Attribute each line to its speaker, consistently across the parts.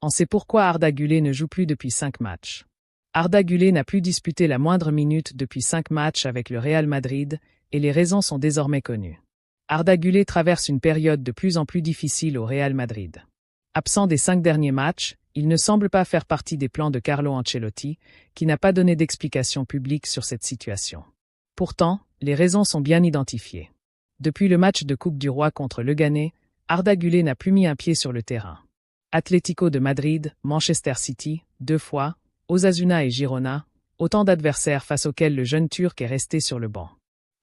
Speaker 1: On sait pourquoi Arda Güler ne joue plus depuis 5 matchs. Arda Güler n'a plus disputé la moindre minute depuis 5 matchs avec le Real Madrid, et les raisons sont désormais connues. Arda Güler traverse une période de plus en plus difficile au Real Madrid. Absent des 5 derniers matchs, il ne semble pas faire partie des plans de Carlo Ancelotti, qui n'a pas donné d'explication publique sur cette situation. Pourtant, les raisons sont bien identifiées. Depuis le match de Coupe du Roi contre Leganés, Arda Güler n'a plus mis un pied sur le terrain. Atlético de Madrid, Manchester City, 2 fois, Osasuna et Girona, autant d'adversaires face auxquels le jeune Turc est resté sur le banc.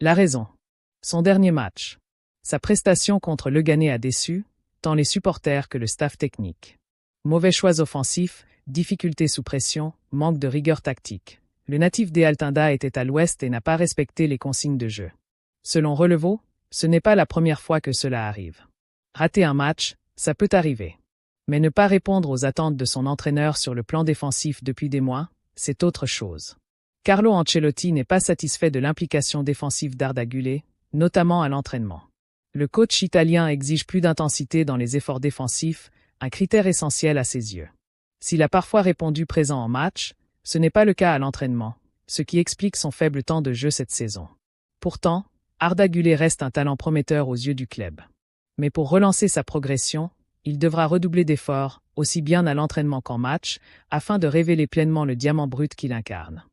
Speaker 1: La raison. Son dernier match. Sa prestation contre Leganés a déçu, tant les supporters que le staff technique. Mauvais choix offensifs, difficultés sous pression, manque de rigueur tactique. Le natif des Altunda était à l'ouest et n'a pas respecté les consignes de jeu. Selon Relevo, ce n'est pas la première fois que cela arrive. Rater un match, ça peut arriver. Mais ne pas répondre aux attentes de son entraîneur sur le plan défensif depuis des mois, c'est autre chose. Carlo Ancelotti n'est pas satisfait de l'implication défensive d'Arda Güler, notamment à l'entraînement. Le coach italien exige plus d'intensité dans les efforts défensifs, un critère essentiel à ses yeux. S'il a parfois répondu présent en match, ce n'est pas le cas à l'entraînement, ce qui explique son faible temps de jeu cette saison. Pourtant, Arda Güler reste un talent prometteur aux yeux du club. Mais pour relancer sa progression, il devra redoubler d'efforts, aussi bien à l'entraînement qu'en match, afin de révéler pleinement le diamant brut qu'il incarne.